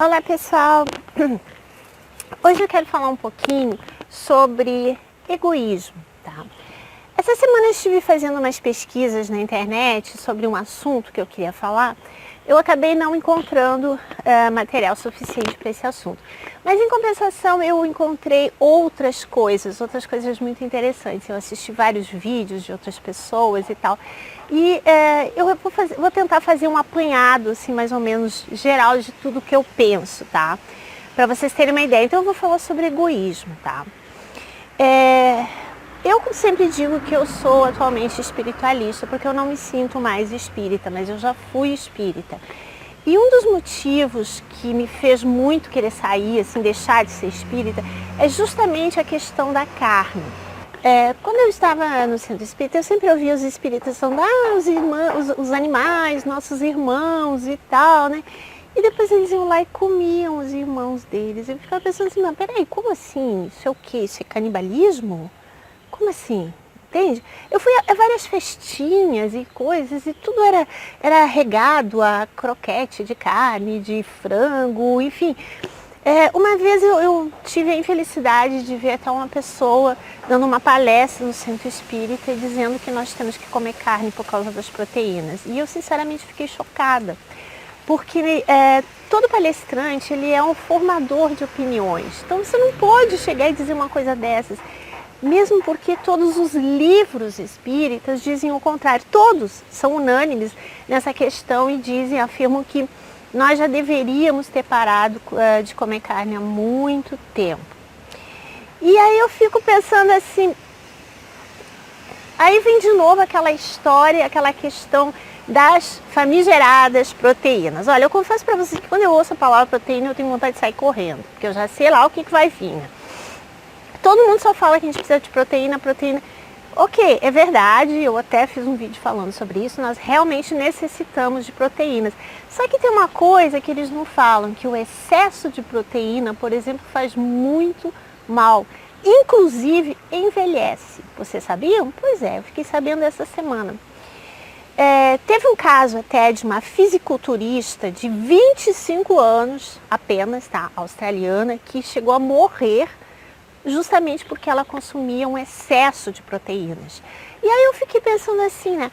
Olá pessoal, hoje eu quero falar um pouquinho sobre egoísmo, tá? Essa semana eu estive fazendo umas pesquisas na internet sobre um assunto que eu queria falar. Eu acabei não encontrando material suficiente para esse assunto. Mas em compensação eu encontrei outras coisas muito interessantes. Eu assisti vários vídeos de outras pessoas e tal. E eu vou tentar fazer um apanhado, assim, mais ou menos geral de tudo que eu penso, tá? Para vocês terem uma ideia. Então eu vou falar sobre egoísmo, tá? Eu sempre digo que eu sou atualmente espiritualista, porque eu não me sinto mais espírita, mas eu já fui espírita. E um dos motivos que me fez muito querer sair, assim, deixar de ser espírita, é justamente a questão da carne. Quando eu estava no centro espírita, eu sempre ouvia os espíritas falando, os animais, nossos irmãos e tal, né? E depois eles iam lá e comiam os irmãos deles. Eu ficava pensando assim, mas peraí, como assim? Isso é o quê? Isso é canibalismo? Como assim? Entende? Eu fui a várias festinhas e coisas e tudo era regado a croquete de carne, de frango, enfim. Uma vez eu tive a infelicidade de ver até uma pessoa dando uma palestra no centro espírita e dizendo que nós temos que comer carne por causa das proteínas. E eu sinceramente fiquei chocada, porque todo palestrante ele é um formador de opiniões. Então você não pode chegar e dizer uma coisa dessas. Mesmo porque todos os livros espíritas dizem o contrário. Todos são unânimes nessa questão e afirmam que nós já deveríamos ter parado de comer carne há muito tempo. E aí eu fico pensando assim, aí vem de novo aquela história, aquela questão das famigeradas proteínas. Olha, eu confesso para vocês que quando eu ouço a palavra proteína eu tenho vontade de sair correndo, porque eu já sei lá o que vai vir, né? Todo mundo só fala que a gente precisa de proteína. Ok, é verdade, eu até fiz um vídeo falando sobre isso, nós realmente necessitamos de proteínas. Só que tem uma coisa que eles não falam, que o excesso de proteína, por exemplo, faz muito mal. Inclusive envelhece. Vocês sabiam? Pois é, eu fiquei sabendo essa semana. Teve um caso até de uma fisiculturista de 25 anos apenas, tá, australiana, que chegou a morrer justamente porque ela consumia um excesso de proteínas. E aí eu fiquei pensando assim, né?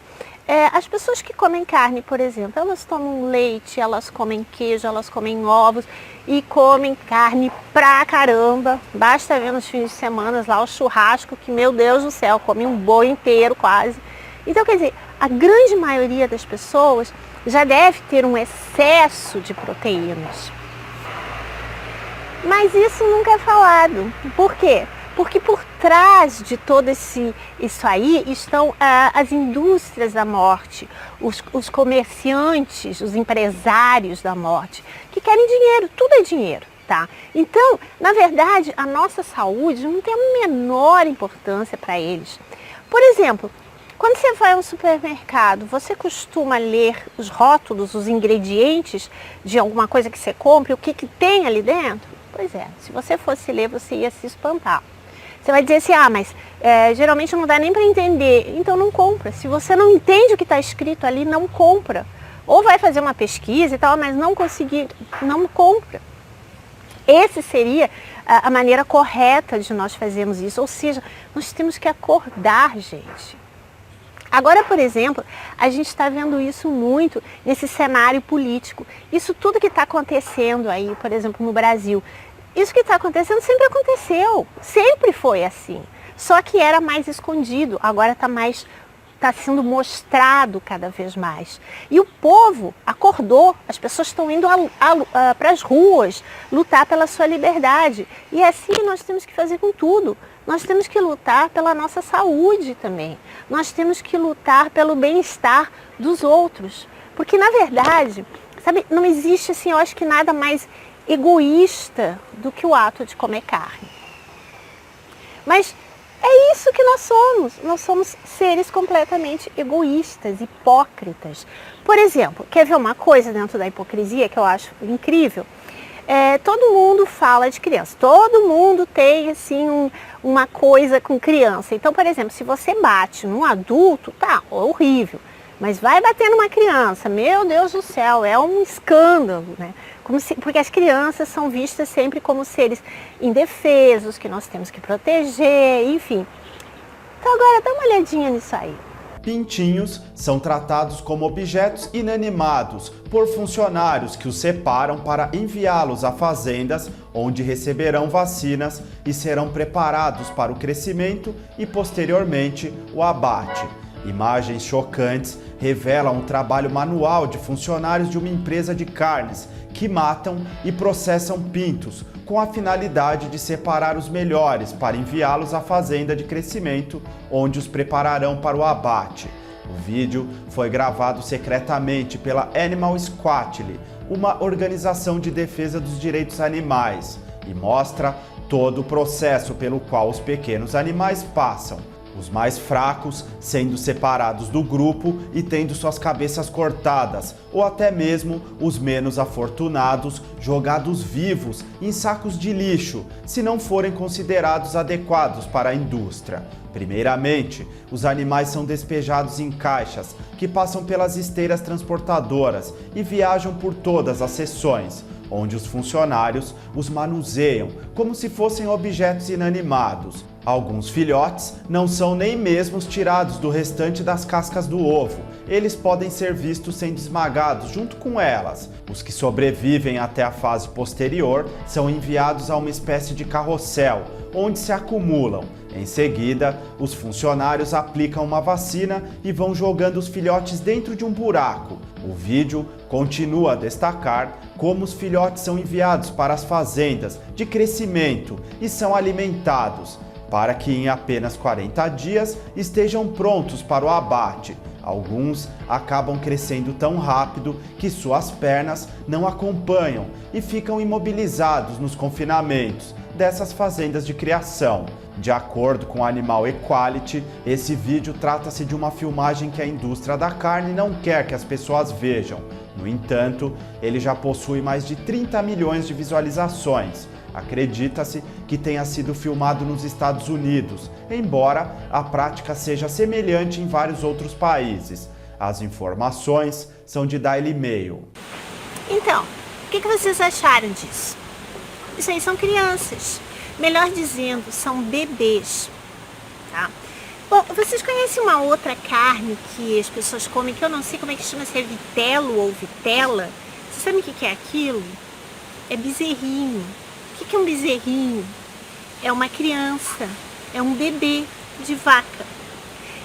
As pessoas que comem carne, por exemplo, elas tomam leite, elas comem queijo, elas comem ovos e comem carne pra caramba. Basta ver nos fins de semana lá o churrasco, que, meu Deus do céu, come um boi inteiro quase. Então, quer dizer, a grande maioria das pessoas já deve ter um excesso de proteínas. Mas isso nunca é falado. Por quê? Porque por trás de todo isso aí estão as indústrias da morte, os comerciantes, os empresários da morte, que querem dinheiro, tudo é dinheiro, tá? Então, na verdade, a nossa saúde não tem a menor importância para eles. Por exemplo, quando você vai ao supermercado, você costuma ler os rótulos, os ingredientes de alguma coisa que você compra, o que tem ali dentro? Pois é, se você fosse ler, você ia se espantar. Você vai dizer assim, mas geralmente não dá nem para entender, então não compra. Se você não entende o que está escrito ali, não compra. Ou vai fazer uma pesquisa e tal, mas não conseguir, não compra. Essa seria a maneira correta de nós fazermos isso, ou seja, nós temos que acordar, gente. Agora, por exemplo, a gente está vendo isso muito nesse cenário político. Isso tudo que está acontecendo aí, por exemplo, no Brasil, isso que está acontecendo sempre aconteceu, sempre foi assim. Só que era mais escondido, agora está sendo mostrado cada vez mais. E o povo acordou, as pessoas estão indo para as ruas lutar pela sua liberdade. E é assim que nós temos que fazer com tudo. Nós temos que lutar pela nossa saúde também. Nós temos que lutar pelo bem-estar dos outros. Porque, na verdade, sabe, não existe, assim, eu acho que nada mais egoísta do que o ato de comer carne. Mas é isso que nós somos. Nós somos seres completamente egoístas, hipócritas. Por exemplo, quer ver uma coisa dentro da hipocrisia que eu acho incrível? Todo mundo fala de criança, todo mundo tem assim uma coisa com criança. Então, por exemplo, se você bate num adulto, tá horrível. Mas vai bater numa criança, meu Deus do céu, é um escândalo, né? Porque as crianças são vistas sempre como seres indefesos, que nós temos que proteger, enfim. Então agora dá uma olhadinha nisso aí. Pintinhos são tratados como objetos inanimados por funcionários que os separam para enviá-los a fazendas onde receberão vacinas e serão preparados para o crescimento e posteriormente o abate. Imagens chocantes revelam um trabalho manual de funcionários de uma empresa de carnes que matam e processam pintos com a finalidade de separar os melhores para enviá-los à fazenda de crescimento, onde os prepararão para o abate. O vídeo foi gravado secretamente pela Animal Squatly, uma organização de defesa dos direitos animais, e mostra todo o processo pelo qual os pequenos animais passam. Os mais fracos sendo separados do grupo e tendo suas cabeças cortadas, ou até mesmo os menos afortunados jogados vivos em sacos de lixo, se não forem considerados adequados para a indústria. Primeiramente, os animais são despejados em caixas que passam pelas esteiras transportadoras e viajam por todas as seções, onde os funcionários os manuseiam como se fossem objetos inanimados. Alguns filhotes não são nem mesmo tirados do restante das cascas do ovo. Eles podem ser vistos sendo esmagados junto com elas. Os que sobrevivem até a fase posterior são enviados a uma espécie de carrossel, onde se acumulam. Em seguida, os funcionários aplicam uma vacina e vão jogando os filhotes dentro de um buraco. O vídeo continua a destacar como os filhotes são enviados para as fazendas de crescimento e são alimentados, para que em apenas 40 dias estejam prontos para o abate. Alguns acabam crescendo tão rápido que suas pernas não acompanham e ficam imobilizados nos confinamentos dessas fazendas de criação. De acordo com Animal Equality, esse vídeo trata-se de uma filmagem que a indústria da carne não quer que as pessoas vejam. No entanto, ele já possui mais de 30 milhões de visualizações. Acredita-se que tenha sido filmado nos Estados Unidos, embora a prática seja semelhante em vários outros países. As informações são de Daily Mail. Então, o que vocês acharam disso? Isso aí são crianças. Melhor dizendo, são bebês, tá? Bom, vocês conhecem uma outra carne que as pessoas comem, que eu não sei como é que chama, se é vitelo ou vitela? Vocês sabem o que é aquilo? É bezerrinho. O que é um bezerrinho? É uma criança, é um bebê de vaca.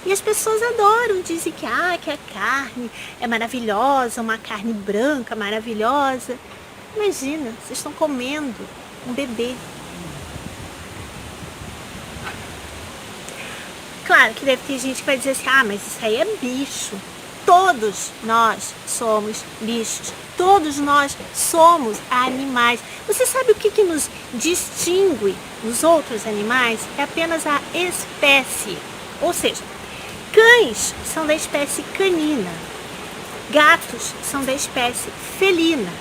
E as pessoas adoram, dizem que a carne é maravilhosa, uma carne branca maravilhosa. Imagina, vocês estão comendo um bebê. Claro que deve ter gente que vai dizer assim, mas isso aí é bicho. Todos nós somos bichos. Todos nós somos animais. Você sabe o que nos distingue dos outros animais? É apenas a espécie. Ou seja, cães são da espécie canina. Gatos são da espécie felina.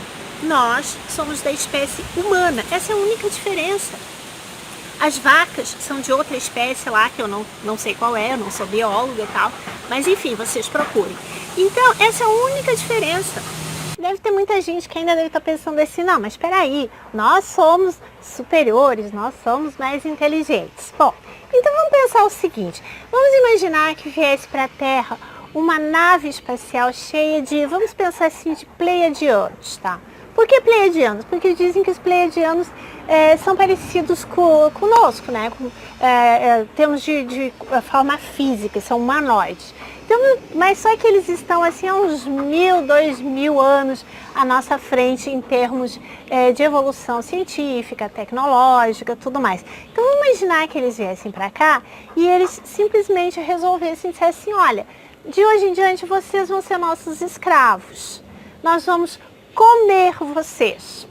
Nós somos da espécie humana. Essa é a única diferença. As vacas são de outra espécie lá, que eu não sei qual é, eu não sou bióloga e tal. Mas enfim, vocês procurem. Então, essa é a única diferença. Deve ter muita gente que ainda deve estar pensando assim, não, mas espera aí, nós somos superiores, nós somos mais inteligentes. Bom, então vamos pensar o seguinte, vamos imaginar que viesse para a Terra uma nave espacial cheia de, vamos pensar assim, de pleiadianos, tá? Por que pleiadianos? Porque dizem que os pleiadianos são parecidos conosco, né? Temos de forma física, são humanoides. Então, mas só que eles estão assim há uns 1.000, 2.000 anos à nossa frente em termos de evolução científica, tecnológica, tudo mais. Então vamos imaginar que eles viessem para cá e eles simplesmente resolvessem dizer assim, olha, de hoje em diante vocês vão ser nossos escravos. Nós vamos comer vocês.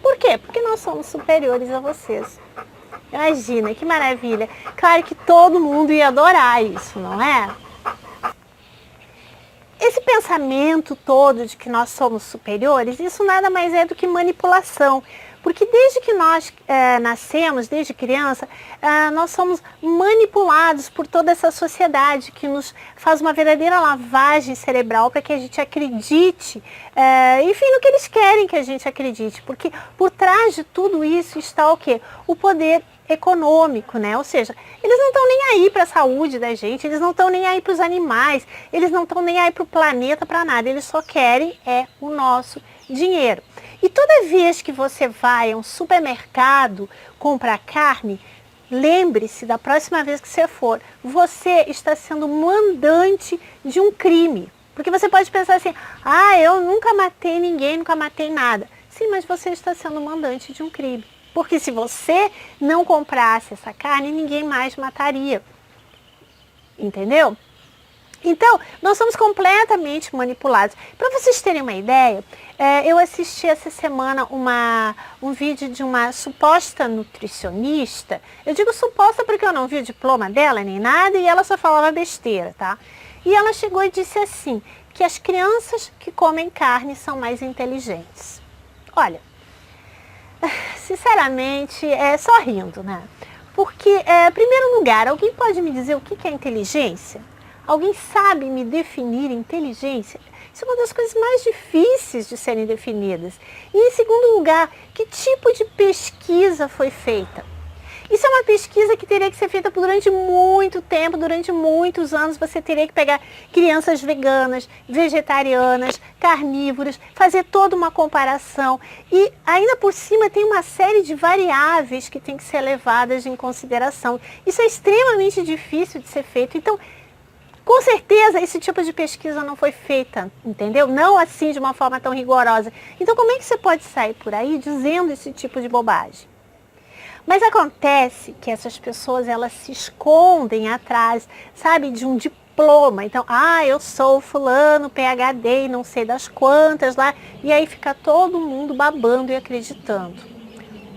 Por quê? Porque nós somos superiores a vocês. Imagina, que maravilha. Claro que todo mundo ia adorar isso, não é? Esse pensamento todo de que nós somos superiores, isso nada mais é do que manipulação. Porque desde que nós nascemos, desde criança, nós somos manipulados por toda essa sociedade que nos faz uma verdadeira lavagem cerebral para que a gente acredite, enfim, no que eles querem que a gente acredite. Porque por trás de tudo isso está o quê? O poder econômico, né? Ou seja, eles não estão nem aí para a saúde da gente, eles não estão nem aí para os animais, eles não estão nem aí para o planeta, para nada, eles só querem o nosso dinheiro. E toda vez que você vai a um supermercado comprar carne, lembre-se, da próxima vez que você for, você está sendo mandante de um crime. Porque você pode pensar assim, eu nunca matei ninguém, nunca matei nada. Sim, mas você está sendo mandante de um crime. Porque se você não comprasse essa carne, ninguém mais mataria. Entendeu? Então, nós somos completamente manipulados. Para vocês terem uma ideia, eu assisti essa semana um vídeo de uma suposta nutricionista. Eu digo suposta porque eu não vi o diploma dela nem nada e ela só falava besteira, tá? E ela chegou e disse assim, que as crianças que comem carne são mais inteligentes. Olha, sinceramente, só rindo, né? Porque, em primeiro lugar, alguém pode me dizer o que é inteligência? Alguém sabe me definir inteligência? Isso é uma das coisas mais difíceis de serem definidas. E, em segundo lugar, que tipo de pesquisa foi feita? Isso é uma pesquisa que teria que ser feita durante muito tempo, durante muitos anos. Você teria que pegar crianças veganas, vegetarianas, carnívoras, fazer toda uma comparação. E ainda por cima tem uma série de variáveis que tem que ser levadas em consideração. Isso é extremamente difícil de ser feito. Então, com certeza esse tipo de pesquisa não foi feita, entendeu? Não assim de uma forma tão rigorosa. Então, como é que você pode sair por aí dizendo esse tipo de bobagem? Mas acontece que essas pessoas, elas se escondem atrás, sabe, de um diploma. Então, eu sou fulano, PhD, não sei das quantas lá. E aí fica todo mundo babando e acreditando.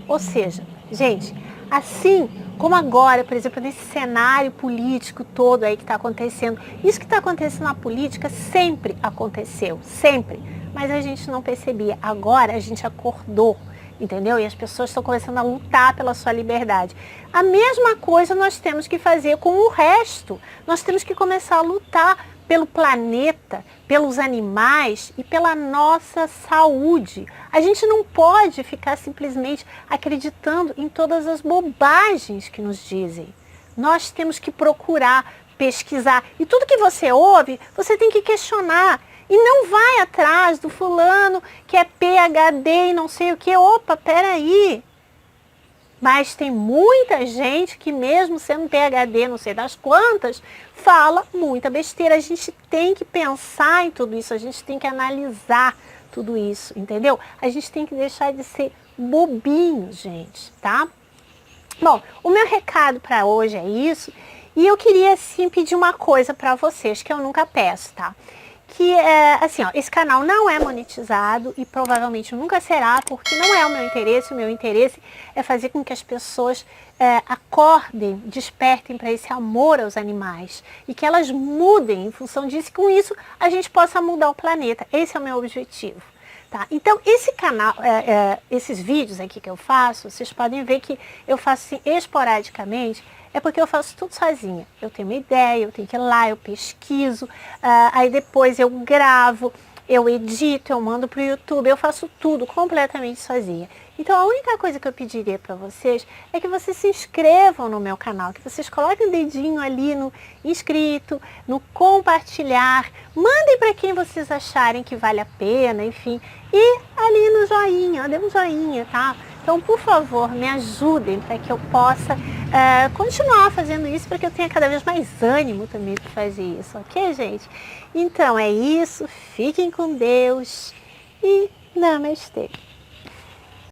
Ou seja, gente, assim como agora, por exemplo, nesse cenário político todo aí que está acontecendo, isso que está acontecendo na política sempre aconteceu, sempre. Mas a gente não percebia. Agora a gente acordou. Entendeu? E as pessoas estão começando a lutar pela sua liberdade. A mesma coisa nós temos que fazer com o resto. Nós temos que começar a lutar pelo planeta, pelos animais e pela nossa saúde. A gente não pode ficar simplesmente acreditando em todas as bobagens que nos dizem. Nós temos que procurar, pesquisar. E tudo que você ouve, você tem que questionar. E não vai atrás do fulano que é PhD e não sei o que. Opa, peraí. Mas tem muita gente que mesmo sendo PhD, não sei das quantas, fala muita besteira. A gente tem que pensar em tudo isso, a gente tem que analisar tudo isso, entendeu? A gente tem que deixar de ser bobinho, gente, tá? Bom, o meu recado para hoje é isso. E eu queria, assim, pedir uma coisa para vocês, que eu nunca peço, tá? Que assim, esse canal não é monetizado e provavelmente nunca será, porque não é o meu interesse. O meu interesse é fazer com que as pessoas acordem, despertem para esse amor aos animais e que elas mudem em função disso, e com isso a gente possa mudar o planeta. Esse é o meu objetivo. Tá? Então, esse canal, esses vídeos aqui que eu faço, vocês podem ver que eu faço assim, esporadicamente. É porque eu faço tudo sozinha. Eu tenho uma ideia, eu tenho que ir lá, eu pesquiso, aí depois eu gravo, eu edito, eu mando para o YouTube, eu faço tudo completamente sozinha. Então a única coisa que eu pediria para vocês é que vocês se inscrevam no meu canal, que vocês coloquem o dedinho ali no inscrito, no compartilhar, mandem para quem vocês acharem que vale a pena, enfim, e ali no joinha, dê um joinha, tá? Então, por favor, me ajudem para que eu possa continuar fazendo isso, para que eu tenha cada vez mais ânimo também para fazer isso, ok, gente? Então, é isso. Fiquem com Deus e namastê.